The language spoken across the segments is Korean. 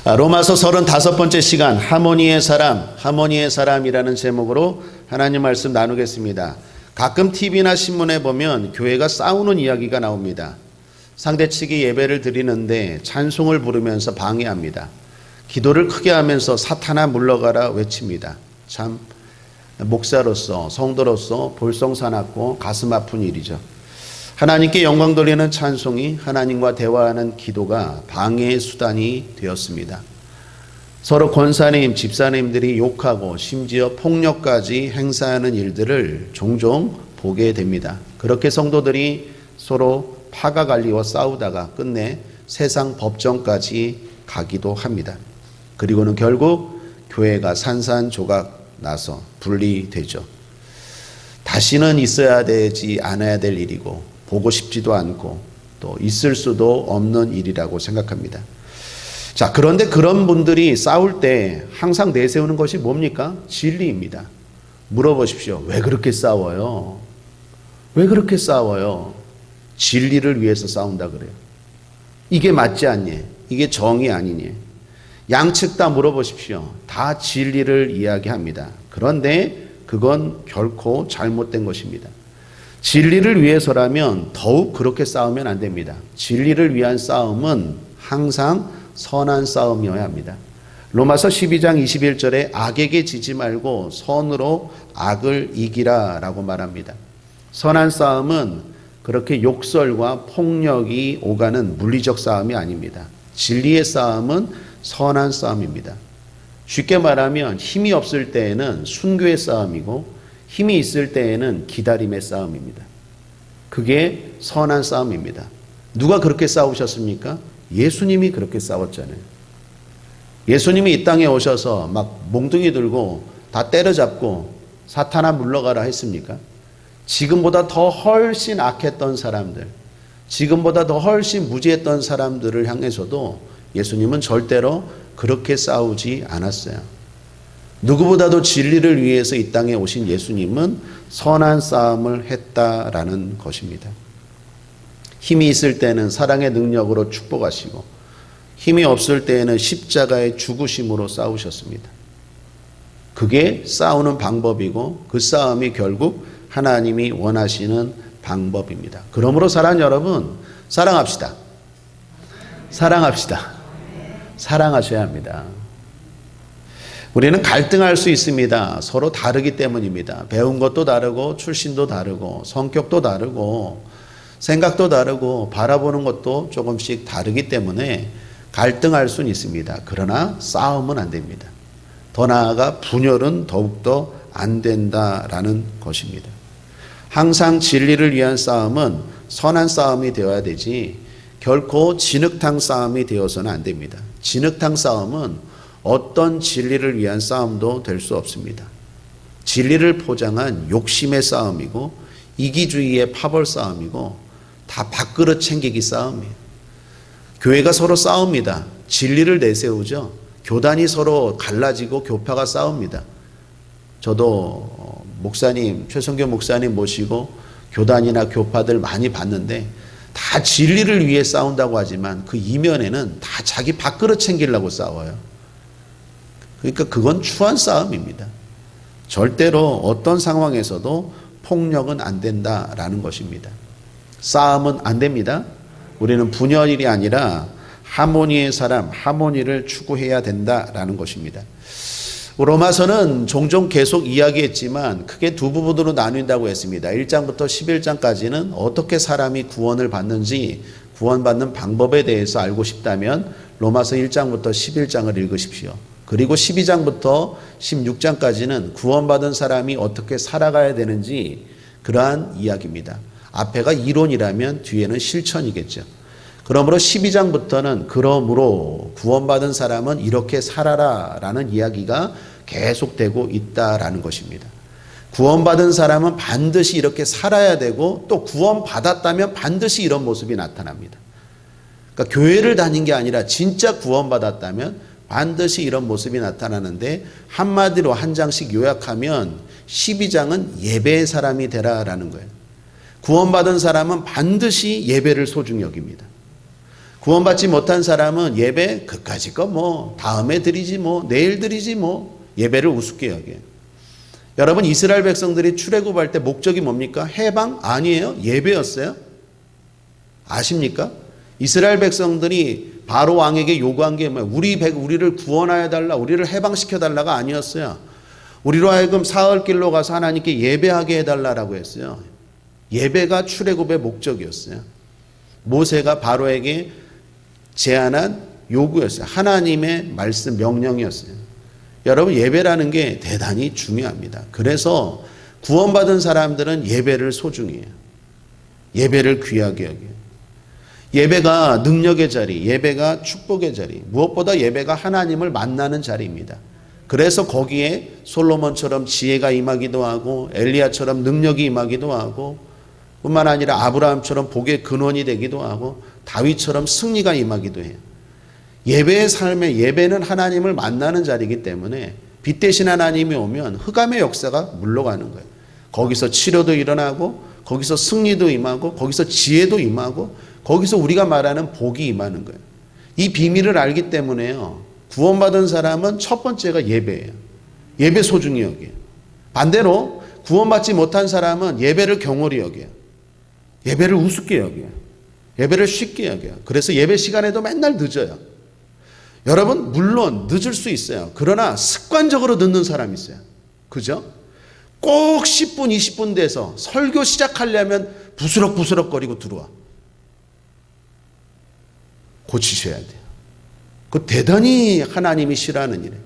로마서 35번째 시간 하모니의 사람이라는 제목으로 하나님 말씀 나누겠습니다. 가끔 TV나 신문에 보면 교회가 싸우는 이야기가 나옵니다. 상대 측이 예배를 드리는데 찬송을 부르면서 방해합니다. 기도를 크게 하면서 사탄아 물러가라 외칩니다. 참 목사로서 성도로서 볼썽사납고 가슴 아픈 일이죠. 하나님께 영광 돌리는 찬송이 하나님과 대화하는 기도가 방해의 수단이 되었습니다. 서로 권사님, 집사님들이 욕하고 심지어 폭력까지 행사하는 일들을 종종 보게 됩니다. 그렇게 성도들이 서로 파가 갈리워 싸우다가 끝내 세상 법정까지 가기도 합니다. 그리고는 결국 교회가 산산조각 나서 분리되죠. 다시는 있어야 되지 않아야 될 일이고 보고 싶지도 않고 또 있을 수도 없는 일이라고 생각합니다. 자, 그런데 그런 분들이 싸울 때 항상 내세우는 것이 뭡니까? 진리입니다. 물어보십시오. 왜 그렇게 싸워요? 왜 그렇게 싸워요? 진리를 위해서 싸운다 그래요. 이게 맞지 않니? 이게 정의 아니니? 양측 다 물어보십시오. 다 진리를 이야기합니다. 그런데 그건 결코 잘못된 것입니다. 진리를 위해서라면 더욱 그렇게 싸우면 안 됩니다. 진리를 위한 싸움은 항상 선한 싸움이어야 합니다. 로마서 12장 21절에 악에게 지지 말고 선으로 악을 이기라 라고 말합니다. 선한 싸움은 그렇게 욕설과 폭력이 오가는 물리적 싸움이 아닙니다. 진리의 싸움은 선한 싸움입니다. 쉽게 말하면 힘이 없을 때에는 순교의 싸움이고 힘이 있을 때에는 기다림의 싸움입니다. 그게 선한 싸움입니다. 누가 그렇게 싸우셨습니까? 예수님이 그렇게 싸웠잖아요. 예수님이 이 땅에 오셔서 막 몽둥이 들고 다 때려잡고 사탄아 물러가라 했습니까? 지금보다 더 훨씬 악했던 사람들, 지금보다 더 훨씬 무지했던 사람들을 향해서도 예수님은 절대로 그렇게 싸우지 않았어요. 누구보다도 진리를 위해서 이 땅에 오신 예수님은 선한 싸움을 했다라는 것입니다. 힘이 있을 때는 사랑의 능력으로 축복하시고 힘이 없을 때에는 십자가의 죽으심으로 싸우셨습니다. 그게 싸우는 방법이고 그 싸움이 결국 하나님이 원하시는 방법입니다. 그러므로 사랑하는 여러분, 사랑합시다. 사랑합시다. 사랑하셔야 합니다. 우리는 갈등할 수 있습니다. 서로 다르기 때문입니다. 배운 것도 다르고 출신도 다르고 성격도 다르고 생각도 다르고 바라보는 것도 조금씩 다르기 때문에 갈등할 수는 있습니다. 그러나 싸움은 안 됩니다. 더 나아가 분열은 더욱더 안 된다라는 것입니다. 항상 진리를 위한 싸움은 선한 싸움이 되어야 되지 결코 진흙탕 싸움이 되어서는 안 됩니다. 진흙탕 싸움은 어떤 진리를 위한 싸움도 될 수 없습니다. 진리를 포장한 욕심의 싸움이고 이기주의의 파벌 싸움이고 다 밥그릇 챙기기 싸움이에요. 교회가 서로 싸웁니다. 진리를 내세우죠. 교단이 서로 갈라지고 교파가 싸웁니다. 저도 목사님, 최성교 목사님 모시고 교단이나 교파들 많이 봤는데 다 진리를 위해 싸운다고 하지만 그 이면에는 다 자기 밥그릇 챙기려고 싸워요. 그러니까 그건 추한 싸움입니다. 절대로 어떤 상황에서도 폭력은 안 된다라는 것입니다. 싸움은 안 됩니다. 우리는 분열이 아니라 하모니의 사람, 하모니를 추구해야 된다라는 것입니다. 로마서는 종종 계속 이야기했지만 크게 두 부분으로 나눈다고 했습니다. 1장부터 11장까지는 어떻게 사람이 구원을 받는지 구원받는 방법에 대해서 알고 싶다면 로마서 1장부터 11장을 읽으십시오. 그리고 12장부터 16장까지는 구원받은 사람이 어떻게 살아가야 되는지 그러한 이야기입니다. 앞에가 이론이라면 뒤에는 실천이겠죠. 그러므로 12장부터는 그러므로 구원받은 사람은 이렇게 살아라 라는 이야기가 계속되고 있다라는 것입니다. 구원받은 사람은 반드시 이렇게 살아야 되고 또 구원받았다면 반드시 이런 모습이 나타납니다. 그러니까 교회를 다닌 게 아니라 진짜 구원받았다면 반드시 이런 모습이 나타나는데 한마디로 한 장씩 요약하면 12장은 예배의 사람이 되라라는 거예요. 구원받은 사람은 반드시 예배를 소중히 여깁니다. 구원받지 못한 사람은 예배 그까짓 거 뭐 다음에 드리지 뭐 내일 드리지 뭐 예배를 우습게 여겨요. 여러분 이스라엘 백성들이 출애굽할 때 목적이 뭡니까? 해방? 아니에요. 예배였어요. 아십니까? 이스라엘 백성들이 바로 왕에게 요구한 게 뭐예요? 우리를 구원하여 달라, 우리를 해방시켜 달라가 아니었어요. 우리로 하여금 사흘길로 가서 하나님께 예배하게 해달라라고 했어요. 예배가 출애굽의 목적이었어요. 모세가 바로에게 제안한 요구였어요. 하나님의 말씀 명령이었어요. 여러분 예배라는 게 대단히 중요합니다. 그래서 구원받은 사람들은 예배를 소중히 해요. 예배를 귀하게 여겨요. 예배가 능력의 자리, 예배가 축복의 자리, 무엇보다 예배가 하나님을 만나는 자리입니다. 그래서 거기에 솔로몬처럼 지혜가 임하기도 하고 엘리야처럼 능력이 임하기도 하고 뿐만 아니라 아브라함처럼 복의 근원이 되기도 하고 다윗처럼 승리가 임하기도 해요. 예배의 삶에 예배는 하나님을 만나는 자리이기 때문에 빛 대신 하나님이 오면 흑암의 역사가 물러가는 거예요. 거기서 치료도 일어나고 거기서 승리도 임하고 거기서 지혜도 임하고 거기서 우리가 말하는 복이 임하는 거예요. 이 비밀을 알기 때문에요. 구원받은 사람은 첫 번째가 예배예요. 예배 소중히 여겨요. 반대로 구원받지 못한 사람은 예배를 경홀히 여겨요. 예배를 우습게 여겨요. 예배를 쉽게 여겨요. 그래서 예배 시간에도 맨날 늦어요. 여러분 물론 늦을 수 있어요. 그러나 습관적으로 늦는 사람이 있어요. 그죠? 꼭 10분 20분 돼서 설교 시작하려면 부스럭부스럭거리고 들어와. 고치셔야 돼요. 그 대단히 하나님이 싫어하는 일이에요.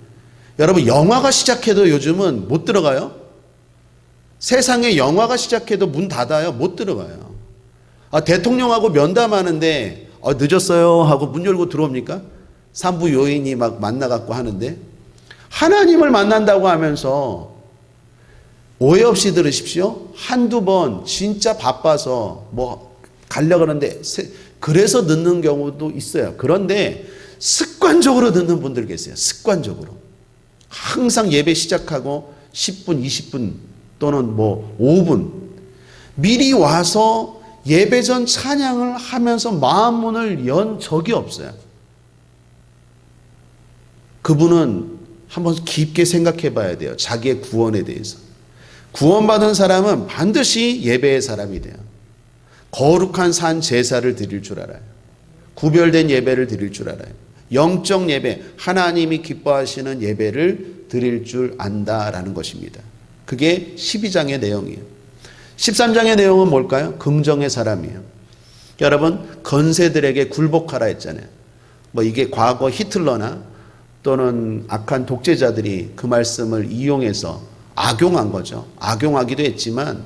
여러분 영화가 시작해도 요즘은 못 들어가요. 세상에 영화가 시작해도 문 닫아요. 못 들어가요. 대통령하고 면담하는데 늦었어요 하고 문 열고 들어옵니까? 산부 요인이 막 만나갖고 하는데 하나님을 만난다고 하면서 오해 없이 들으십시오. 한두 번 진짜 바빠서 뭐 가려고 하는데 그래서 늦는 경우도 있어요. 그런데 습관적으로 늦는 분들 계세요. 습관적으로. 항상 예배 시작하고 10분, 20분 또는 뭐 5분 미리 와서 예배 전 찬양을 하면서 마음 문을 연 적이 없어요. 그분은 한번 깊게 생각해 봐야 돼요. 자기의 구원에 대해서. 구원받은 사람은 반드시 예배의 사람이 돼요. 거룩한 산 제사를 드릴 줄 알아요. 구별된 예배를 드릴 줄 알아요. 영적 예배, 하나님이 기뻐하시는 예배를 드릴 줄 안다라는 것입니다. 그게 12장의 내용이에요. 13장의 내용은 뭘까요? 긍정의 사람이에요. 여러분 건세들에게 굴복하라 했잖아요. 뭐 이게 과거 히틀러나 또는 악한 독재자들이 그 말씀을 이용해서 악용한 거죠. 악용하기도 했지만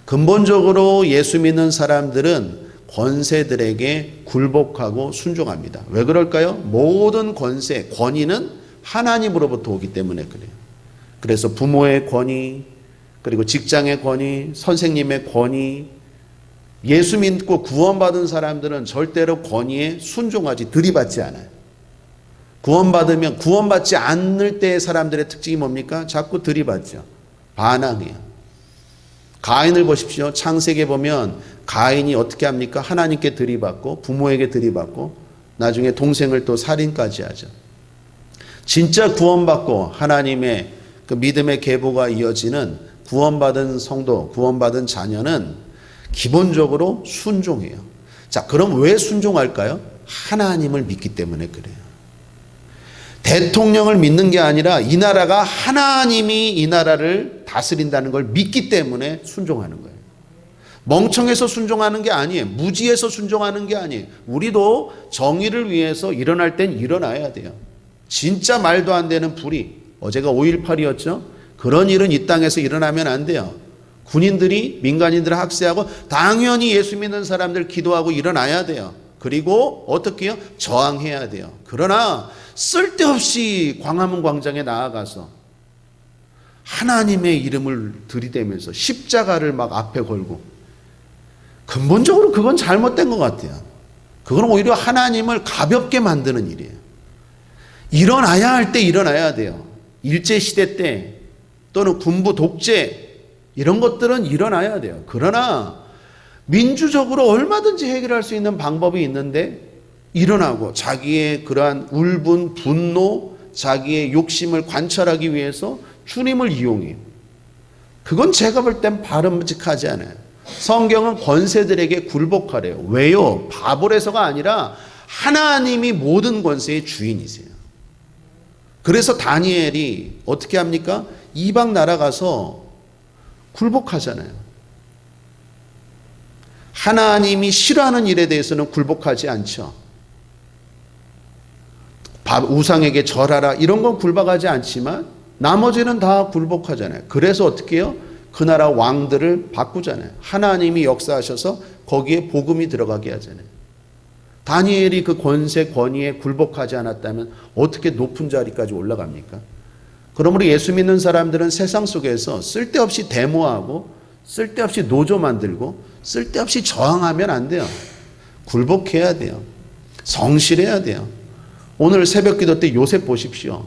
근본적으로 예수 믿는 사람들은 권세들에게 굴복하고 순종합니다. 왜 그럴까요? 모든 권세, 권위는 하나님으로부터 오기 때문에 그래요. 그래서 부모의 권위, 그리고 직장의 권위, 선생님의 권위, 예수 믿고 구원받은 사람들은 절대로 권위에 순종하지 들이받지 않아요. 구원받으면 구원받지 않을 때의 사람들의 특징이 뭡니까? 자꾸 들이받죠. 반항해요. 가인을 보십시오. 창세기에 보면 가인이 어떻게 합니까? 하나님께 들이받고 부모에게 들이받고 나중에 동생을 또 살인까지 하죠. 진짜 구원받고 하나님의 그 믿음의 계보가 이어지는 구원받은 성도, 구원받은 자녀는 기본적으로 순종해요. 자, 그럼 왜 순종할까요? 하나님을 믿기 때문에 그래요. 대통령을 믿는 게 아니라 이 나라가 하나님이 이 나라를 다스린다는 걸 믿기 때문에 순종하는 거예요. 멍청해서 순종하는 게 아니에요. 무지해서 순종하는 게 아니에요. 우리도 정의를 위해서 일어날 땐 일어나야 돼요. 진짜 말도 안 되는 불의, 어제가 5.18이었죠? 그런 일은 이 땅에서 일어나면 안 돼요. 군인들이 민간인들을 학살하고 당연히 예수 믿는 사람들 기도하고 일어나야 돼요. 그리고 어떻게 해요? 저항해야 돼요. 그러나 쓸데없이 광화문 광장에 나아가서 하나님의 이름을 들이대면서 십자가를 막 앞에 걸고 근본적으로 그건 잘못된 것 같아요. 그건 오히려 하나님을 가볍게 만드는 일이에요. 일어나야 할 때 일어나야 돼요. 일제시대 때 또는 군부 독재 이런 것들은 일어나야 돼요. 그러나 민주적으로 얼마든지 해결할 수 있는 방법이 있는데 일어나고 자기의 그러한 울분, 분노, 자기의 욕심을 관찰하기 위해서 주님을 이용해요. 그건 제가 볼 땐 바람직하지 않아요. 성경은 권세들에게 굴복하래요. 왜요? 바보라서가 아니라 하나님이 모든 권세의 주인이세요. 그래서 다니엘이 어떻게 합니까? 이방 나라 가서 굴복하잖아요. 하나님이 싫어하는 일에 대해서는 굴복하지 않죠. 우상에게 절하라 이런 건 굴복하지 않지만 나머지는 다 굴복하잖아요. 그래서 어떻게 해요? 그 나라 왕들을 바꾸잖아요. 하나님이 역사하셔서 거기에 복음이 들어가게 하잖아요. 다니엘이 그 권세 권위에 굴복하지 않았다면 어떻게 높은 자리까지 올라갑니까? 그러므로 예수 믿는 사람들은 세상 속에서 쓸데없이 데모하고 쓸데없이 노조 만들고 쓸데없이 저항하면 안 돼요. 굴복해야 돼요. 성실해야 돼요. 오늘 새벽 기도 때 요셉 보십시오.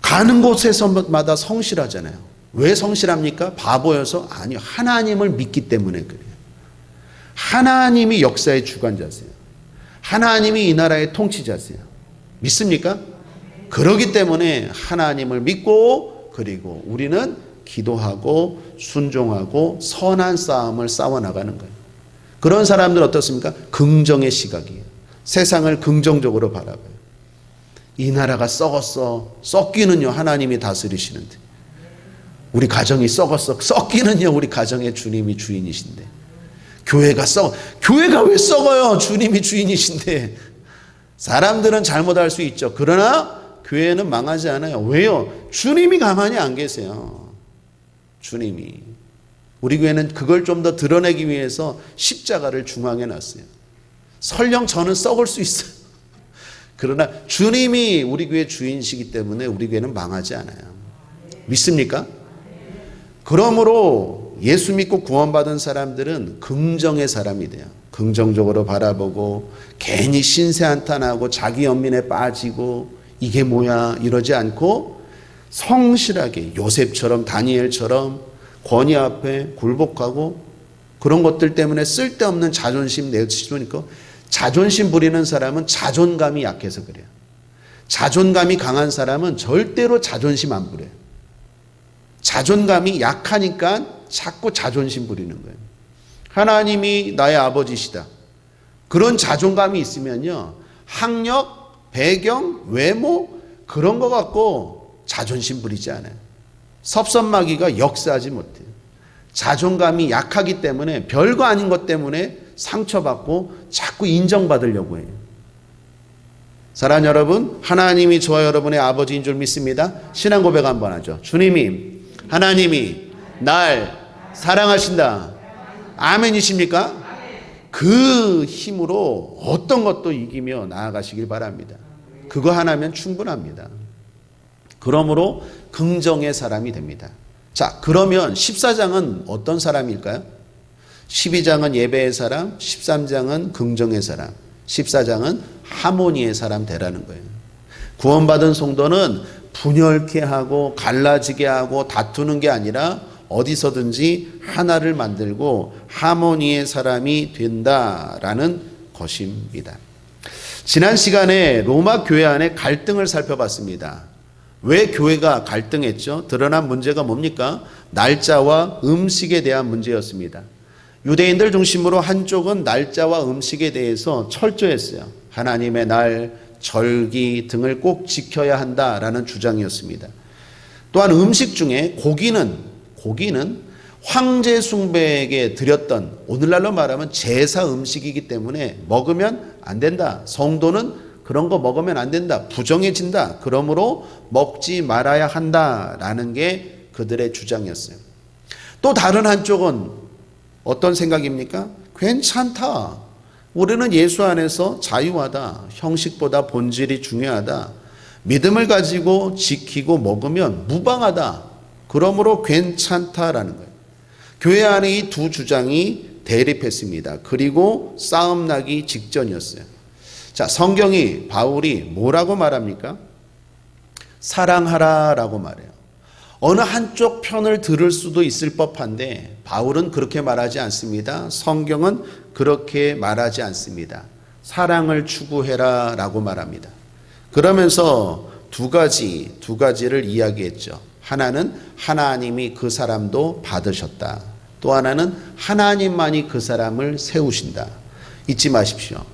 가는 곳에서마다 성실하잖아요. 왜 성실합니까? 바보여서? 아니요. 하나님을 믿기 때문에 그래요. 하나님이 역사의 주관자세요. 하나님이 이 나라의 통치자세요. 믿습니까? 그러기 때문에 하나님을 믿고 그리고 우리는 기도하고 순종하고 선한 싸움을 싸워나가는 거예요. 그런 사람들은 어떻습니까? 긍정의 시각이에요. 세상을 긍정적으로 바라봐요. 이 나라가 썩었어. 썩기는요 하나님이 다스리시는데. 우리 가정이 썩었어. 썩기는요 우리 가정의 주님이 주인이신데. 교회가 왜 썩어요? 주님이 주인이신데. 사람들은 잘못할 수 있죠. 그러나 교회는 망하지 않아요. 왜요? 주님이 가만히 안 계세요. 주님이. 우리 교회는 그걸 좀 더 드러내기 위해서 십자가를 중앙에 놨어요. 설령 저는 썩을 수 있어요. 그러나 주님이 우리 교회 주인이시기 때문에 우리 교회는 망하지 않아요. 믿습니까? 그러므로 예수 믿고 구원받은 사람들은 긍정의 사람이 돼요. 긍정적으로 바라보고 괜히 신세한탄하고 자기 연민에 빠지고 이게 뭐야 이러지 않고 성실하게 요셉처럼 다니엘처럼 권위 앞에 굴복하고 그런 것들 때문에 쓸데없는 자존심 내치니까 자존심 부리는 사람은 자존감이 약해서 그래요. 자존감이 강한 사람은 절대로 자존심 안 부려요. 자존감이 약하니까 자꾸 자존심 부리는 거예요. 하나님이 나의 아버지시다. 그런 자존감이 있으면요. 학력, 배경, 외모 그런 거 갖고 자존심 부리지 않아요. 섭섭마귀가 역사하지 못해요. 자존감이 약하기 때문에 별거 아닌 것 때문에 상처받고 자꾸 인정받으려고 해요. 사랑하는 여러분, 하나님이 저와 여러분의 아버지인 줄 믿습니다. 신앙 고백 한번 하죠. 주님이, 하나님이 날 사랑하신다. 아멘이십니까? 그 힘으로 어떤 것도 이기며 나아가시길 바랍니다. 그거 하나면 충분합니다. 그러므로 긍정의 사람이 됩니다. 자, 그러면 14장은 어떤 사람일까요? 12장은 예배의 사람, 13장은 긍정의 사람, 14장은 하모니의 사람 되라는 거예요. 구원받은 성도는 분열케 하고 갈라지게 하고 다투는 게 아니라 어디서든지 하나를 만들고 하모니의 사람이 된다라는 것입니다. 지난 시간에 로마 교회 안에 갈등을 살펴봤습니다. 왜 교회가 갈등했죠? 드러난 문제가 뭡니까? 날짜와 음식에 대한 문제였습니다. 유대인들 중심으로 한쪽은 날짜와 음식에 대해서 철저했어요. 하나님의 날, 절기 등을 꼭 지켜야 한다라는 주장이었습니다. 또한 음식 중에 고기는 황제 숭배에게 드렸던, 오늘날로 말하면 제사 음식이기 때문에 먹으면 안 된다. 성도는 그런 거 먹으면 안 된다. 부정해진다. 그러므로 먹지 말아야 한다라는 게 그들의 주장이었어요. 또 다른 한쪽은 어떤 생각입니까? 괜찮다. 우리는 예수 안에서 자유하다. 형식보다 본질이 중요하다. 믿음을 가지고 지키고 먹으면 무방하다. 그러므로 괜찮다라는 거예요. 교회 안에 이 두 주장이 대립했습니다. 그리고 싸움 나기 직전이었어요. 자, 성경이 바울이 뭐라고 말합니까? 사랑하라라고 말해요. 어느 한쪽 편을 들을 수도 있을 법한데 바울은 그렇게 말하지 않습니다. 성경은 그렇게 말하지 않습니다. 사랑을 추구해라 라고 말합니다. 그러면서 두 가지를 이야기했죠. 하나는 하나님이 그 사람도 받으셨다. 또 하나는 하나님만이 그 사람을 세우신다. 잊지 마십시오.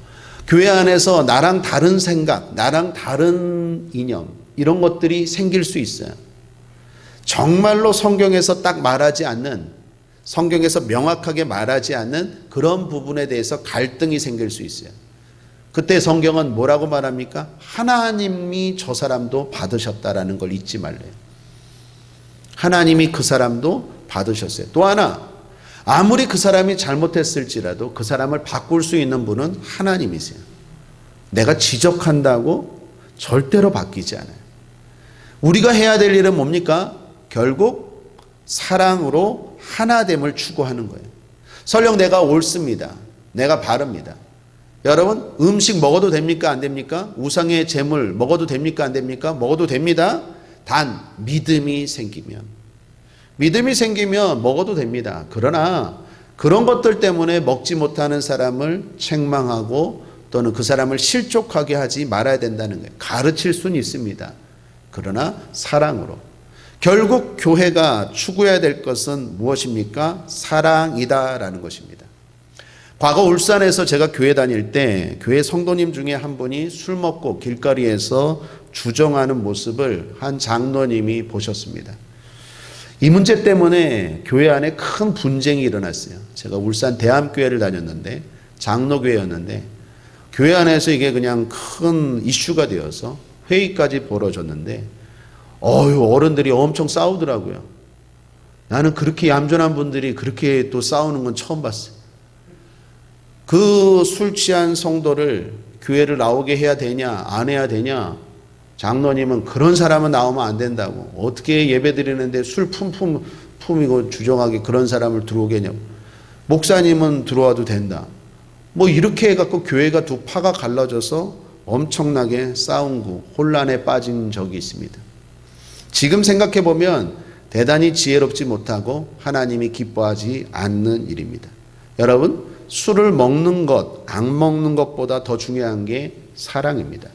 교회 안에서 나랑 다른 생각, 나랑 다른 이념, 이런 것들이 생길 수 있어요. 정말로 성경에서 딱 말하지 않는, 성경에서 명확하게 말하지 않는 그런 부분에 대해서 갈등이 생길 수 있어요. 그때 성경은 뭐라고 말합니까? 하나님이 저 사람도 받으셨다라는 걸 잊지 말래요. 하나님이 그 사람도 받으셨어요. 또 하나, 아무리 그 사람이 잘못했을지라도 그 사람을 바꿀 수 있는 분은 하나님이세요. 내가 지적한다고 절대로 바뀌지 않아요. 우리가 해야 될 일은 뭡니까? 결국 사랑으로 하나됨을 추구하는 거예요. 설령 내가 옳습니다. 내가 바릅니다. 여러분, 음식 먹어도 됩니까? 안 됩니까? 우상의 제물 먹어도 됩니까? 안 됩니까? 먹어도 됩니다. 단 믿음이 생기면 먹어도 됩니다. 그러나 그런 것들 때문에 먹지 못하는 사람을 책망하고 또는 그 사람을 실족하게 하지 말아야 된다는 거예요. 가르칠 수는 있습니다. 그러나 사랑으로. 결국 교회가 추구해야 될 것은 무엇입니까? 사랑이다라는 것입니다. 과거 울산에서 제가 교회 다닐 때 교회 성도님 중에 한 분이 술 먹고 길거리에서 주정하는 모습을 한 장로님이 보셨습니다. 이 문제 때문에 교회 안에 큰 분쟁이 일어났어요. 제가 울산 대암교회를 다녔는데, 장로교회였는데 교회 안에서 이게 그냥 큰 이슈가 되어서 회의까지 벌어졌는데 어른들이 엄청 싸우더라고요. 나는 그렇게 얌전한 분들이 그렇게 또 싸우는 건 처음 봤어요. 그 술 취한 성도를 교회를 나오게 해야 되냐 안 해야 되냐, 장로님은 그런 사람은 나오면 안 된다고, 어떻게 예배 드리는데 술 품이고 주정하게 그런 사람을 들어오게 하냐고, 목사님은 들어와도 된다, 뭐 이렇게 해갖고 교회가 두 파가 갈라져서 엄청나게 싸우고 혼란에 빠진 적이 있습니다. 지금 생각해보면 대단히 지혜롭지 못하고 하나님이 기뻐하지 않는 일입니다. 여러분, 술을 먹는 것, 안 먹는 것보다 더 중요한 게 사랑입니다.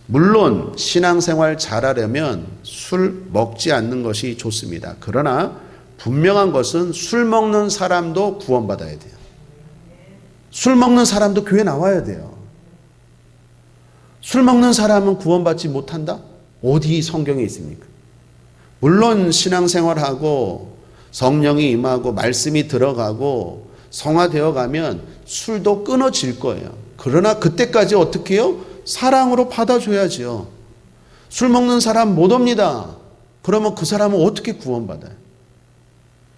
물론 신앙생활 잘하려면 술 먹지 않는 것이 좋습니다. 그러나 분명한 것은 술 먹는 사람도 구원받아야 돼요. 술 먹는 사람도 교회 나와야 돼요. 술 먹는 사람은 구원받지 못한다? 어디 성경에 있습니까? 물론 신앙생활하고 성령이 임하고 말씀이 들어가고 성화되어 가면 술도 끊어질 거예요. 그러나 그때까지 어떻게 해요? 사랑으로 받아줘야죠. 술 먹는 사람 못 옵니다. 그러면 그 사람은 어떻게 구원받아요?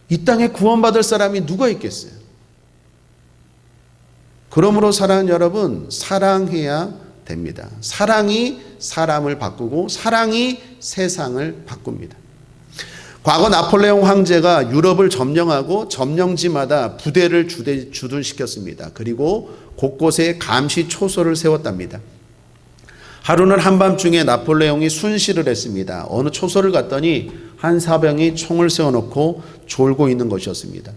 이 땅에 구원받을 사람이 누가 있겠어요? 그러므로 사랑하는 여러분, 사랑해야 됩니다. 사랑이 사람을 바꾸고 사랑이 세상을 바꿉니다. 과거 나폴레옹 황제가 유럽을 점령하고 점령지마다 부대를 주둔시켰습니다. 그리고 곳곳에 감시 초소를 세웠답니다. 하루는 한밤중에 나폴레옹이 순시를 했습니다. 어느 초소를 갔더니 한 사병이 총을 세워놓고 졸고 있는 것이었습니다.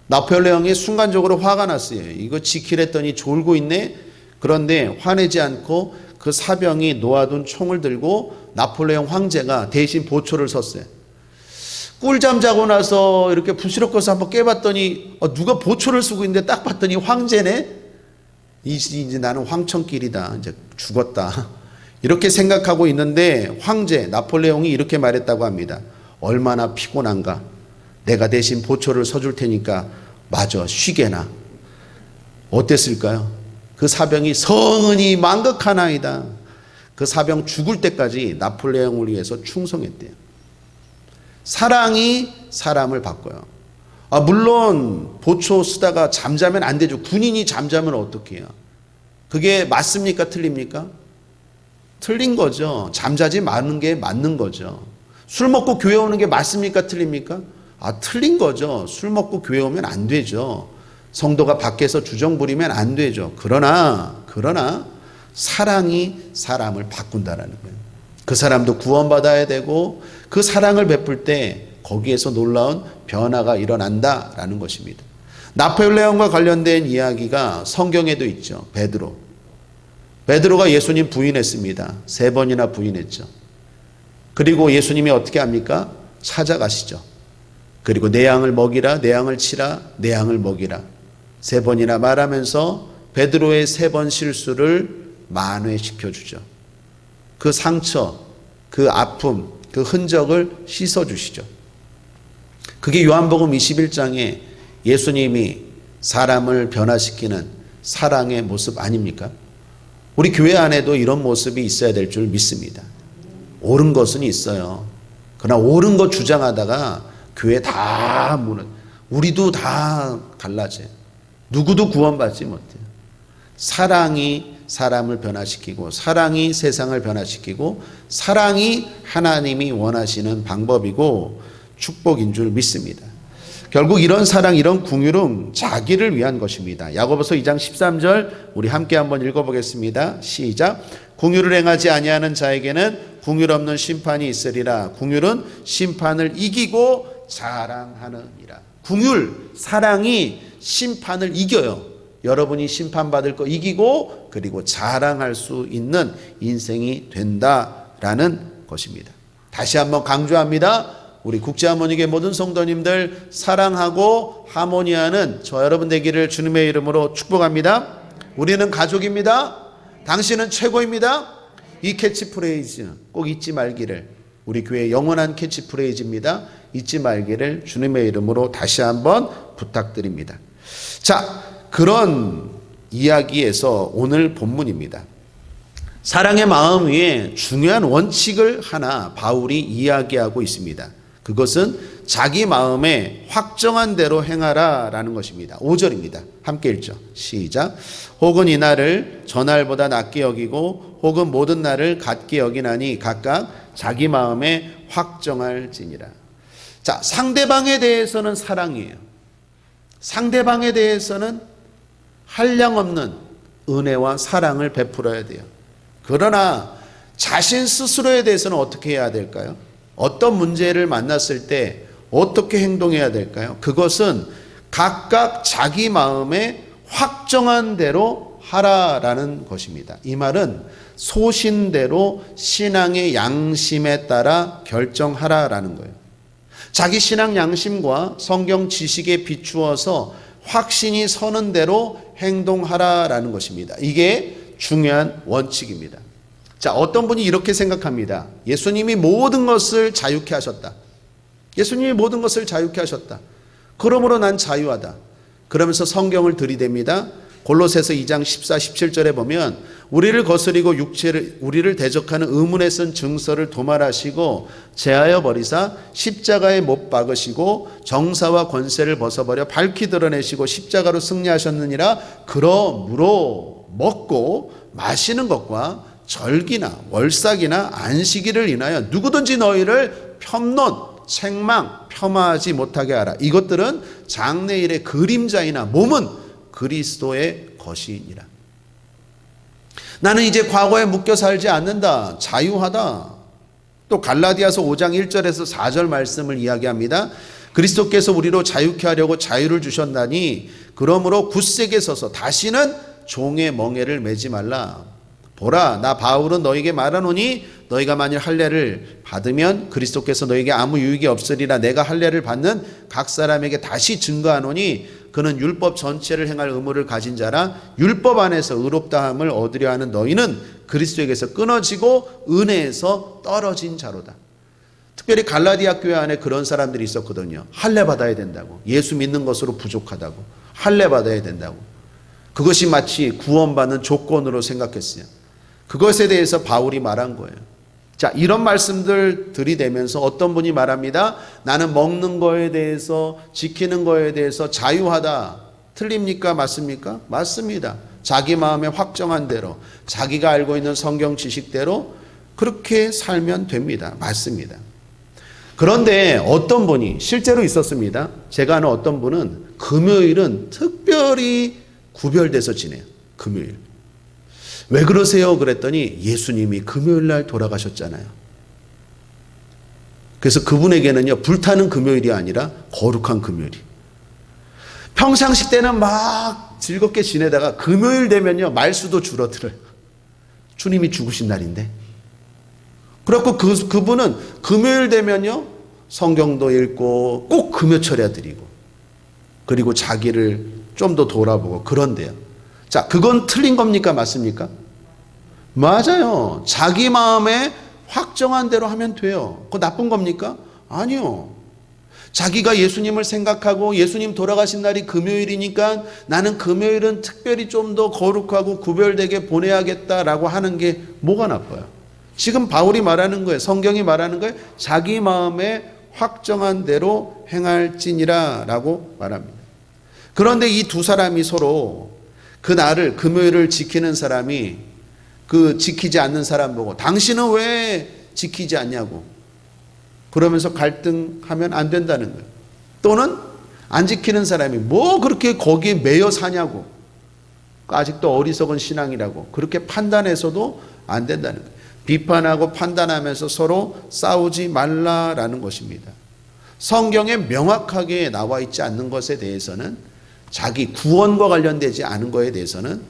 나폴레옹이 순간적으로 화가 났어요. 이거 지키랬더니 졸고 있네. 그런데 화내지 않고 그 사병이 놓아둔 총을 들고 나폴레옹 황제가 대신 보초를 섰어요. 꿀잠 자고 나서 이렇게 부시럭거려서 한번 깨봤더니 누가 보초를 쓰고 있는데 딱 봤더니 황제네. 이제 나는 황천길이다. 이제 죽었다. 이렇게 생각하고 있는데 황제 나폴레옹이 이렇게 말했다고 합니다. 얼마나 피곤한가. 내가 대신 보초를 서줄 테니까 마저 쉬게나. 어땠을까요? 그 사병이 성은이 망극하나이다. 그 사병 죽을 때까지 나폴레옹을 위해서 충성했대요. 사랑이 사람을 바꿔요. 물론 보초 쓰다가 잠자면 안 되죠. 군인이 잠자면 어떻게 해요? 그게 맞습니까? 틀립니까? 틀린 거죠. 잠자지 마는 게 맞는 거죠. 술 먹고 교회 오는 게 맞습니까? 틀립니까? 틀린 거죠. 술 먹고 교회 오면 안 되죠. 성도가 밖에서 주정 부리면 안 되죠. 그러나 사랑이 사람을 바꾼다라는 거예요. 그 사람도 구원받아야 되고 그 사랑을 베풀 때 거기에서 놀라운 변화가 일어난다라는 것입니다. 나폴레옹과 관련된 이야기가 성경에도 있죠. 베드로. 베드로가 예수님 부인했습니다. 3번이나 부인했죠. 그리고 예수님이 어떻게 합니까? 찾아가시죠. 그리고 내 양을 먹이라, 내 양을 치라, 내 양을 먹이라 3번이나 말하면서 베드로의 3번 실수를 만회시켜주죠. 그 상처, 그 아픔, 그 흔적을 씻어주시죠. 그게 요한복음 21장에 예수님이 사람을 변화시키는 사랑의 모습 아닙니까? 우리 교회 안에도 이런 모습이 있어야 될 줄 믿습니다. 옳은 것은 있어요. 그러나 옳은 것 주장하다가 교회 다 우리도 다 갈라져요. 누구도 구원받지 못해요. 사랑이 사람을 변화시키고 사랑이 세상을 변화시키고 사랑이 하나님이 원하시는 방법이고 축복인 줄 믿습니다. 결국 이런 사랑, 이런 긍휼은 자기를 위한 것입니다. 야고보서 2장 13절 우리 함께 한번 읽어보겠습니다. 시작. 긍휼을 행하지 아니하는 자에게는 긍휼 없는 심판이 있으리라. 긍휼은 심판을 이기고 자랑하느니라. 긍휼, 사랑이 심판을 이겨요. 여러분이 심판받을 거 이기고 그리고 자랑할 수 있는 인생이 된다라는 것입니다. 다시 한번 강조합니다. 우리 국제하모니교회 모든 성도님들 사랑하고 하모니하는 저 여러분 되기를 주님의 이름으로 축복합니다. 우리는 가족입니다. 당신은 최고입니다. 이 캐치프레이즈 꼭 잊지 말기를, 우리 교회의 영원한 캐치프레이즈입니다. 잊지 말기를 주님의 이름으로 다시 한번 부탁드립니다. 자, 그런 이야기에서 오늘 본문입니다. 사랑의 마음 위에 중요한 원칙을 하나 바울이 이야기하고 있습니다. 그것은 자기 마음에 확정한 대로 행하라 라는 것입니다. 5절입니다. 함께 읽죠. 시작. 혹은 이 날을 전날보다 낮게 여기고 혹은 모든 날을 같게 여기나니 각각 자기 마음에 확정할지니라. 자, 상대방에 대해서는 사랑이에요. 상대방에 대해서는 한량없는 은혜와 사랑을 베풀어야 돼요. 그러나 자신 스스로에 대해서는 어떻게 해야 될까요? 어떤 문제를 만났을 때 어떻게 행동해야 될까요? 그것은 각각 자기 마음에 확정한 대로 하라라는 것입니다. 이 말은 소신대로 신앙의 양심에 따라 결정하라라는 거예요. 자기 신앙 양심과 성경 지식에 비추어서 확신이 서는 대로 행동하라라는 것입니다. 이게 중요한 원칙입니다. 자, 어떤 분이 이렇게 생각합니다. 예수님이 모든 것을 자유케 하셨다. 예수님이 모든 것을 자유케 하셨다. 그러므로 난 자유하다. 그러면서 성경을 들이댑니다. 골로새서 2장 14, 17절에 보면 우리를 거스리고 우리를 대적하는 의문에 쓴 증서를 도말하시고 제하여 버리사 십자가에 못 박으시고 정사와 권세를 벗어버려 밝히 드러내시고 십자가로 승리하셨느니라. 그러므로 먹고 마시는 것과 절기나 월삭이나 안식일을 인하여 누구든지 너희를 편론, 책망, 폄하하지 못하게 하라. 이것들은 장래일의 그림자이나 몸은 그리스도의 것이니라. 나는 이제 과거에 묶여 살지 않는다. 자유하다. 또 갈라디아서 5장 1절에서 4절 말씀을 이야기합니다. 그리스도께서 우리로 자유케 하려고 자유를 주셨나니 그러므로 굳세게 서서 다시는 종의 멍에를 매지 말라. 보라, 나 바울은 너에게 말하노니 너희가 만일 할례를 받으면 그리스도께서 너에게 아무 유익이 없으리라. 내가 할례를 받는 각 사람에게 다시 증거하노니 그는 율법 전체를 행할 의무를 가진 자라. 율법 안에서 의롭다함을 얻으려 하는 너희는 그리스도에게서 끊어지고 은혜에서 떨어진 자로다. 특별히 갈라디아 교회 안에 그런 사람들이 있었거든요. 할례 받아야 된다고, 예수 믿는 것으로 부족하다고, 할례 받아야 된다고. 그것이 마치 구원받는 조건으로 생각했어요. 그것에 대해서 바울이 말한 거예요. 자, 이런 말씀들 들이대면서 어떤 분이 말합니다. 나는 먹는 거에 대해서, 지키는 거에 대해서 자유하다. 틀립니까? 맞습니까? 맞습니다. 자기 마음에 확정한 대로, 자기가 알고 있는 성경 지식대로 그렇게 살면 됩니다. 맞습니다. 그런데 어떤 분이 실제로 있었습니다. 제가 아는 어떤 분은 금요일은 특별히 구별돼서 지내요. 금요일. 왜 그러세요? 그랬더니 예수님이 금요일 날 돌아가셨잖아요. 그래서 그분에게는요, 불타는 금요일이 아니라 거룩한 금요일이. 평상시 때는 막 즐겁게 지내다가 금요일 되면요, 말수도 줄어들어요. 주님이 죽으신 날인데. 그래갖고 그분은 금요일 되면요, 성경도 읽고 꼭 금요철에 드리고, 그리고 자기를 좀 더 돌아보고 그런데요. 자, 그건 틀린 겁니까? 맞습니까? 맞아요. 자기 마음에 확정한 대로 하면 돼요. 그거 나쁜 겁니까? 아니요. 자기가 예수님을 생각하고 예수님 돌아가신 날이 금요일이니까 나는 금요일은 특별히 좀 더 거룩하고 구별되게 보내야겠다라고 하는 게 뭐가 나빠요? 지금 바울이 말하는 거예요. 성경이 말하는 거예요. 자기 마음에 확정한 대로 행할지니라 라고 말합니다. 그런데 이 두 사람이 서로 그 날을, 금요일을 지키는 사람이 그 지키지 않는 사람 보고 당신은 왜 지키지 않냐고 그러면서 갈등하면 안 된다는 거예요. 또는 안 지키는 사람이 뭐 그렇게 거기에 매여 사냐고, 아직도 어리석은 신앙이라고 그렇게 판단해서도 안 된다는 거예요. 비판하고 판단하면서 서로 싸우지 말라라는 것입니다. 성경에 명확하게 나와 있지 않는 것에 대해서는, 자기 구원과 관련되지 않은 것에 대해서는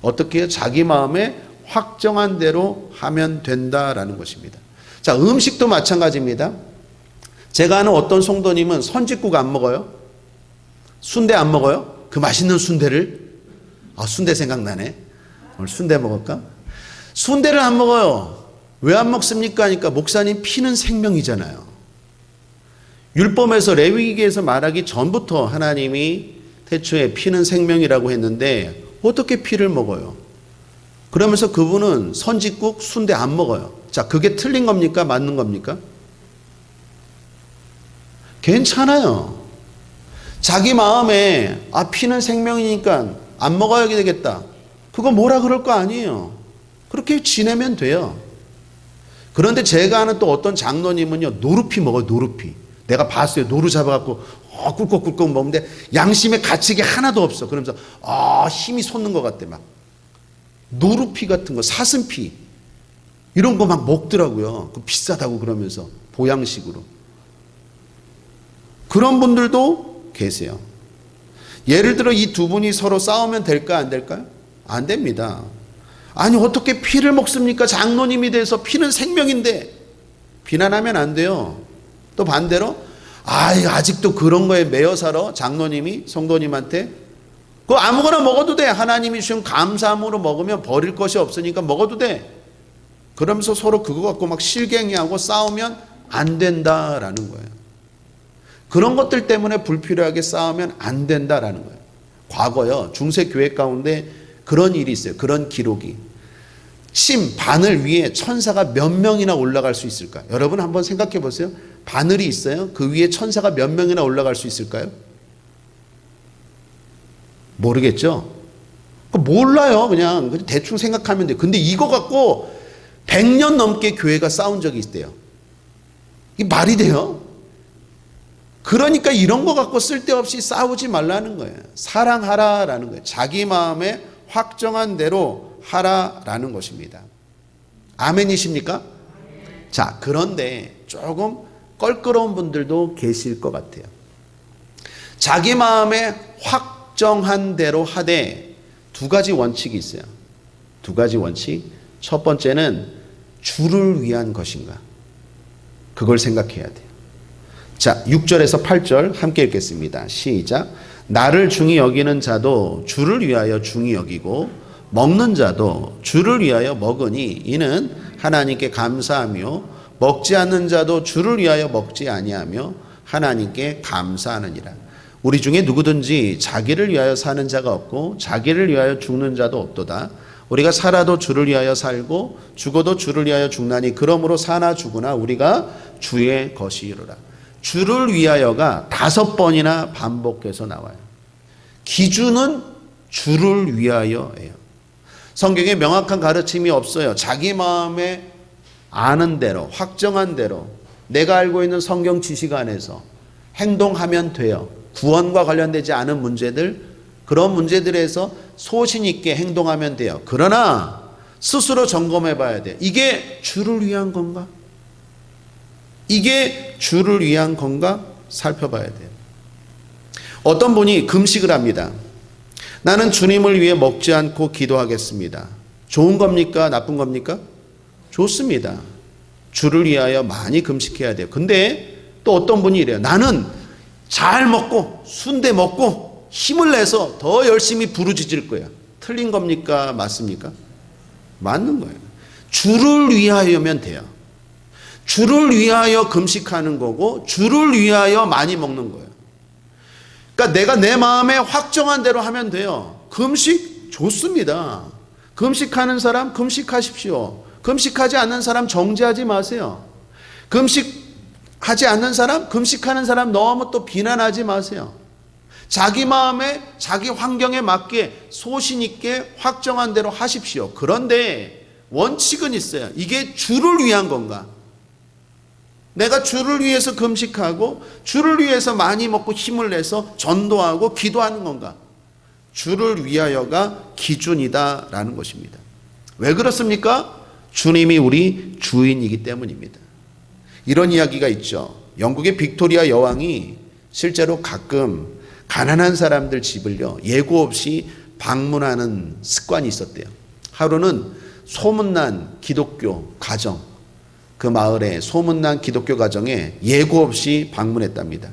어떻게 해요? 자기 마음에 확정한 대로 하면 된다라는 것입니다. 자, 음식도 마찬가지입니다. 제가 아는 어떤 성도님은 선짓국 안 먹어요. 순대 안 먹어요. 그 맛있는 순대를. 순대 생각나네. 오늘 순대 먹을까? 순대를 안 먹어요. 왜 안 먹습니까? 하니까 목사님, 피는 생명이잖아요. 율법에서, 레위기에서 말하기 전부터 하나님이 태초에 피는 생명이라고 했는데 어떻게 피를 먹어요? 그러면서 그분은 선짓국, 순대 안 먹어요. 자, 그게 틀린 겁니까? 맞는 겁니까? 괜찮아요. 자기 마음에 피는 생명이니까 안 먹어야 되겠다, 그거 뭐라 그럴 거 아니에요. 그렇게 지내면 돼요. 그런데 제가 아는 또 어떤 장로님은요, 노루피 먹어요. 노루피. 내가 봤어요. 노루 잡아갖고 꿀꺽꿀꺽 먹는데 양심의 가책이 하나도 없어. 그러면서 힘이 솟는 것 같대. 막 노루피 같은 거, 사슴피 이런 거 막 먹더라고요. 그 비싸다고 그러면서 보양식으로. 그런 분들도 계세요. 예를 들어 이 두 분이 서로 싸우면 될까 안 될까요? 안 됩니다. 아니 어떻게 피를 먹습니까? 장로님이 돼서 피는 생명인데. 비난하면 안 돼요. 또 반대로 아직도 그런 거에 매여 살아. 장로님이 성도님한테 그거 아무거나 먹어도 돼. 하나님이 주신 감사함으로 먹으면 버릴 것이 없으니까 먹어도 돼. 그러면서 서로 그거 갖고 막 실갱이하고 싸우면 안 된다라는 거예요. 그런 것들 때문에 불필요하게 싸우면 안 된다라는 거예요. 과거요, 중세 교회 가운데 그런 일이 있어요. 그런 기록이. 바늘 위에 천사가 몇 명이나 올라갈 수 있을까? 여러분 한번 생각해 보세요. 바늘이 있어요. 그 위에 천사가 몇 명이나 올라갈 수 있을까요? 모르겠죠? 몰라요. 그냥 대충 생각하면 돼요. 근데 이거 갖고 100년 넘게 교회가 싸운 적이 있대요. 이게 말이 돼요? 그러니까 이런 거 갖고 쓸데없이 싸우지 말라는 거예요. 사랑하라라는 거예요. 자기 마음에 확정한 대로 하라라는 것입니다. 아멘이십니까? 자, 그런데 조금 껄끄러운 분들도 계실 것 같아요. 자기 마음에 확정한 대로 하되 두 가지 원칙이 있어요. 두 가지 원칙. 첫 번째는 주를 위한 것인가? 그걸 생각해야 돼요. 자, 6절에서 8절 함께 읽겠습니다. 시작. 나를 중히 여기는 자도 주를 위하여 중히 여기고 먹는 자도 주를 위하여 먹으니 이는 하나님께 감사하며 먹지 않는 자도 주를 위하여 먹지 아니하며 하나님께 감사하느니라. 우리 중에 누구든지 자기를 위하여 사는 자가 없고 자기를 위하여 죽는 자도 없도다. 우리가 살아도 주를 위하여 살고 죽어도 주를 위하여 죽나니 그러므로 사나 죽으나 우리가 주의 것이로라. 주를 위하여가 5번이나 반복해서 나와요. 기준은 주를 위하여예요. 성경에 명확한 가르침이 없어요. 자기 마음에 아는 대로, 확정한 대로 내가 알고 있는 성경 지식 안에서 행동하면 돼요. 구원과 관련되지 않은 문제들, 그런 문제들에서 소신 있게 행동하면 돼요. 그러나 스스로 점검해 봐야 돼요. 이게 주를 위한 건가? 이게 주를 위한 건가? 살펴봐야 돼요. 어떤 분이 금식을 합니다. 나는 주님을 위해 먹지 않고 기도하겠습니다. 좋은 겁니까? 나쁜 겁니까? 좋습니다. 주를 위하여 많이 금식해야 돼요. 근데 또 어떤 분이 이래요. 나는 잘 먹고 순대 먹고 힘을 내서 더 열심히 부르짖을 거야. 틀린 겁니까? 맞습니까? 맞는 거예요. 주를 위하여면 돼요. 주를 위하여 금식하는 거고 주를 위하여 많이 먹는 거예요. 그러니까 내가 내 마음에 확정한 대로 하면 돼요. 금식 좋습니다. 금식하는 사람 금식하십시오. 금식하지 않는 사람 정죄하지 마세요. 금식하지 않는 사람, 금식하는 사람 너무 또 비난하지 마세요. 자기 마음에 자기 환경에 맞게 소신 있게 확정한 대로 하십시오. 그런데 원칙은 있어요. 이게 주를 위한 건가? 내가 주를 위해서 금식하고 주를 위해서 많이 먹고 힘을 내서 전도하고 기도하는 건가? 주를 위하여가 기준이다라는 것입니다. 왜 그렇습니까? 주님이 우리 주인이기 때문입니다. 이런 이야기가 있죠. 영국의 빅토리아 여왕이 실제로 가끔 가난한 사람들 집을요 예고 없이 방문하는 습관이 있었대요. 하루는 소문난 기독교 가정, 그 마을에 소문난 기독교 가정에 예고 없이 방문했답니다.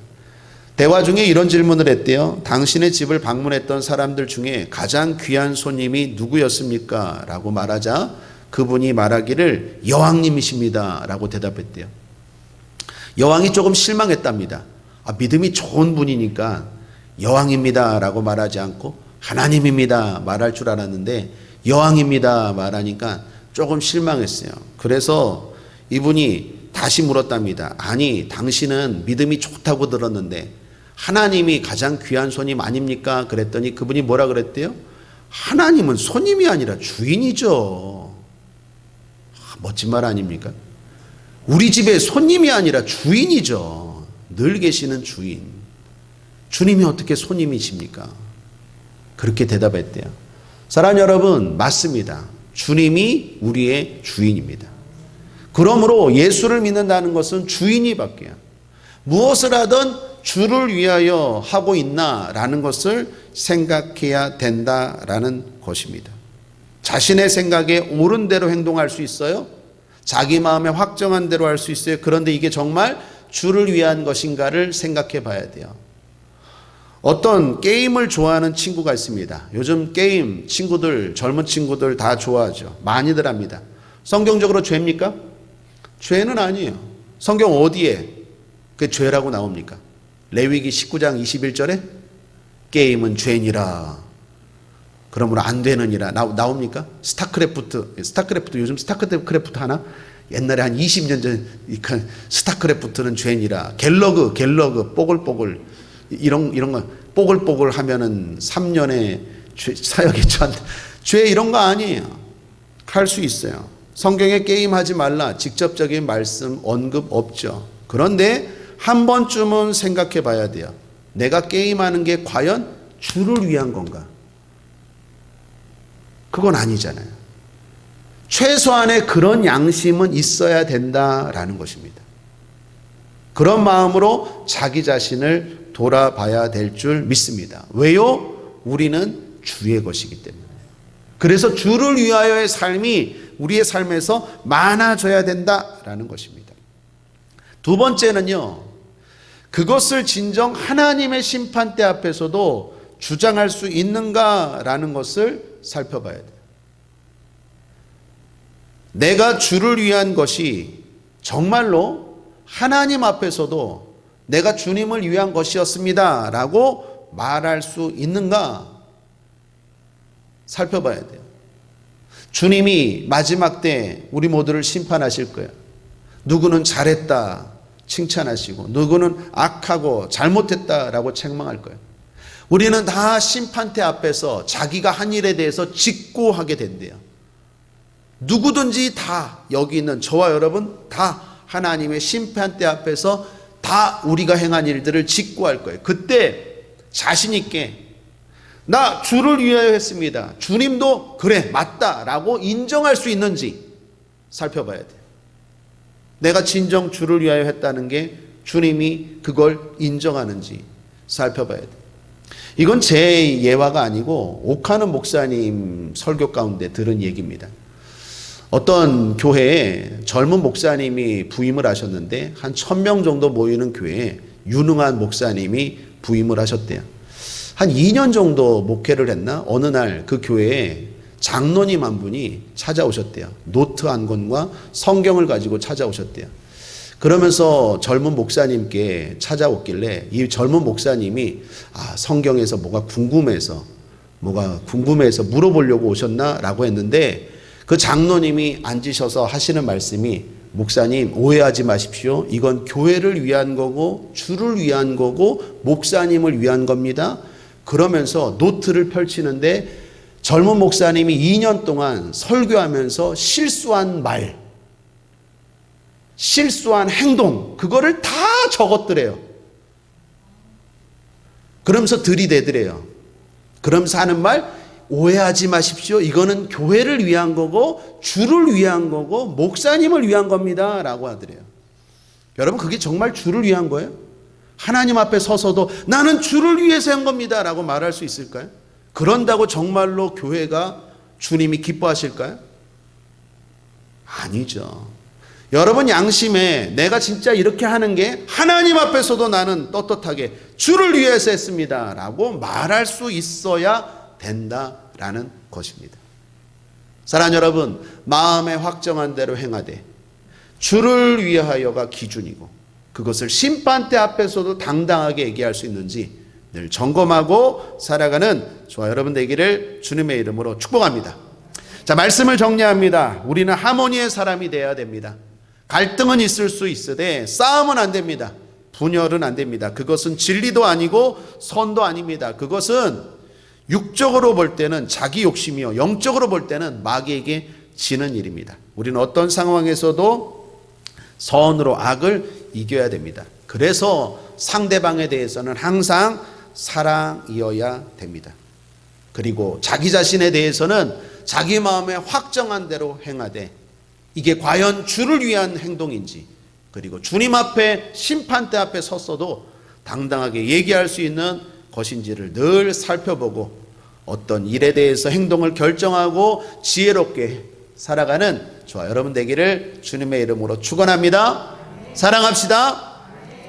대화 중에 이런 질문을 했대요. 당신의 집을 방문했던 사람들 중에 가장 귀한 손님이 누구였습니까? 라고 말하자 그분이 말하기를 여왕님이십니다 라고 대답했대요. 여왕이 조금 실망했답니다. 믿음이 좋은 분이니까 여왕입니다 라고 말하지 않고 하나님입니다 말할 줄 알았는데 여왕입니다 말하니까 조금 실망했어요. 그래서 이분이 다시 물었답니다. 아니, 당신은 믿음이 좋다고 들었는데 하나님이 가장 귀한 손님 아닙니까? 그랬더니 그분이 뭐라 그랬대요? 하나님은 손님이 아니라 주인이죠. 멋진 말 아닙니까? 우리 집에 손님이 아니라 주인이죠. 늘 계시는 주인. 주님이 어떻게 손님이십니까? 그렇게 대답했대요. 사랑하는 여러분, 맞습니다. 주님이 우리의 주인입니다. 그러므로 예수를 믿는다는 것은 주인이 바뀌어요. 무엇을 하든 주를 위하여 하고 있나라는 것을 생각해야 된다라는 것입니다. 자신의 생각에 옳은 대로 행동할 수 있어요? 자기 마음에 확정한 대로 할 수 있어요? 그런데 이게 정말 주를 위한 것인가를 생각해 봐야 돼요. 어떤 게임을 좋아하는 친구가 있습니다. 요즘 게임 친구들, 젊은 친구들 다 좋아하죠. 많이들 합니다. 성경적으로 죄입니까? 죄는 아니에요. 성경 어디에 그 죄라고 나옵니까? 레위기 19장 21절에 게임은 죄니라. 그러므로 안 되느니라 나옵니까? 스타크래프트 요즘 스타크래프트 하나? 옛날에 한 20년 전 스타크래프트는 죄니라. 갤러그 뽀글뽀글 이런 거 뽀글뽀글 하면은 3년의 사역에 처한다. 죄 이런 거 아니에요. 할 수 있어요. 성경에 게임하지 말라 직접적인 말씀 언급 없죠. 그런데 한 번쯤은 생각해 봐야 돼요. 내가 게임하는 게 과연 주를 위한 건가? 그건 아니잖아요. 최소한의 그런 양심은 있어야 된다라는 것입니다. 그런 마음으로 자기 자신을 돌아봐야 될 줄 믿습니다. 왜요? 우리는 주의 것이기 때문에. 그래서 주를 위하여의 삶이 우리의 삶에서 많아져야 된다라는 것입니다. 두 번째는요, 그것을 진정 하나님의 심판대 앞에서도 주장할 수 있는가라는 것을 살펴봐야 돼요. 내가 주를 위한 것이 정말로 하나님 앞에서도 내가 주님을 위한 것이었습니다 라고 말할 수 있는가 살펴봐야 돼요. 주님이 마지막 때 우리 모두를 심판하실 거예요. 누구는 잘했다 칭찬하시고 누구는 악하고 잘못했다라고 책망할 거예요. 우리는 다 심판대 앞에서 자기가 한 일에 대해서 직고하게 된대요. 누구든지 다 여기 있는 저와 여러분 다 하나님의 심판대 앞에서 다 우리가 행한 일들을 직고할 거예요. 그때 자신 있게 나 주를 위하여 했습니다. 주님도 그래 맞다라고 인정할 수 있는지 살펴봐야 돼요. 내가 진정 주를 위하여 했다는 게 주님이 그걸 인정하는지 살펴봐야 돼요. 이건 제 예화가 아니고 옥하는 목사님 설교 가운데 들은 얘기입니다. 어떤 교회에 젊은 목사님이 부임을 하셨는데 한 1000명 정도 모이는 교회에 유능한 목사님이 부임을 하셨대요. 한 2년 정도 목회를 했나? 어느 날 그 교회에 장로님 한 분이 찾아오셨대요. 노트 한 권과 성경을 가지고 찾아오셨대요. 그러면서 젊은 목사님께 찾아왔길래 이 젊은 목사님이 성경에서 뭐가 궁금해서 물어보려고 오셨나라고 했는데 그 장로님이 앉으셔서 하시는 말씀이 목사님 오해하지 마십시오. 이건 교회를 위한 거고 주를 위한 거고 목사님을 위한 겁니다. 그러면서 노트를 펼치는데 젊은 목사님이 2년 동안 설교하면서 실수한 말, 실수한 행동, 그거를 다 적었더래요. 그러면서 들이대더래요. 그러면서 하는 말, 오해하지 마십시오. 이거는 교회를 위한 거고 주를 위한 거고 목사님을 위한 겁니다 라고 하더래요. 여러분, 그게 정말 주를 위한 거예요? 하나님 앞에 서서도 나는 주를 위해서 한 겁니다 라고 말할 수 있을까요? 그런다고 정말로 교회가 주님이 기뻐하실까요? 아니죠. 여러분 양심에 내가 진짜 이렇게 하는 게 하나님 앞에서도 나는 떳떳하게 주를 위해서 했습니다 라고 말할 수 있어야 된다라는 것입니다. 사랑하는 여러분, 마음에 확정한 대로 행하되 주를 위하여가 기준이고 그것을 심판대 앞에서도 당당하게 얘기할 수 있는지 늘 점검하고 살아가는 저와 여러분 되기를 주님의 이름으로 축복합니다. 자, 말씀을 정리합니다. 우리는 하모니의 사람이 되어야 됩니다. 갈등은 있을 수 있으되 싸움은 안 됩니다. 분열은 안 됩니다. 그것은 진리도 아니고 선도 아닙니다. 그것은 육적으로 볼 때는 자기 욕심이요 영적으로 볼 때는 마귀에게 지는 일입니다. 우리는 어떤 상황에서도 선으로 악을 이겨야 됩니다. 그래서 상대방에 대해서는 항상 사랑이어야 됩니다. 그리고 자기 자신에 대해서는 자기 마음에 확정한 대로 행하되 이게 과연 주를 위한 행동인지, 그리고 주님 앞에 심판대 앞에 섰어도 당당하게 얘기할 수 있는 것인지를 늘 살펴보고 어떤 일에 대해서 행동을 결정하고 지혜롭게 살아가는 저와 여러분 되기를 주님의 이름으로 축원합니다. 사랑합시다.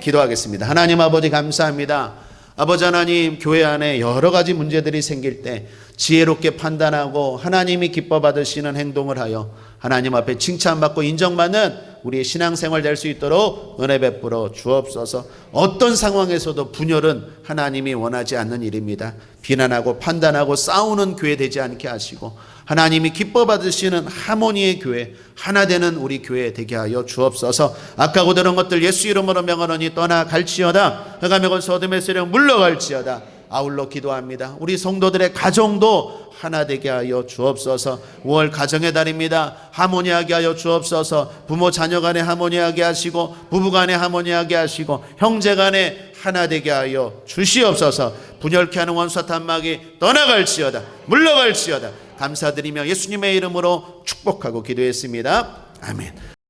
기도하겠습니다. 하나님 아버지 감사합니다. 아버지 하나님, 교회 안에 여러 가지 문제들이 생길 때 지혜롭게 판단하고 하나님이 기뻐 받으시는 행동을 하여 하나님 앞에 칭찬받고 인정받는 우리의 신앙생활 될 수 있도록 은혜 베풀어 주옵소서. 어떤 상황에서도 분열은 하나님이 원하지 않는 일입니다. 비난하고 판단하고 싸우는 교회 되지 않게 하시고 하나님이 기뻐 받으시는 하모니의 교회, 하나 되는 우리 교회 되게 하여 주옵소서. 악하고 더러운 것들 예수 이름으로 명하노니 떠나갈지어다. 흑암의 소돔의 세력 물러갈지어다. 아울러 기도합니다. 우리 성도들의 가정도 하나 되게 하여 주옵소서. 5월 가정의 달입니다. 하모니하게 하여 주옵소서. 부모 자녀 간에 하모니하게 하시고 부부 간에 하모니하게 하시고 형제 간에 하나 되게 하여 주시옵소서. 분열케 하는 원수와 단막이 떠나갈지어다. 물러갈지어다. 감사드리며 예수님의 이름으로 축복하고 기도했습니다. 아멘.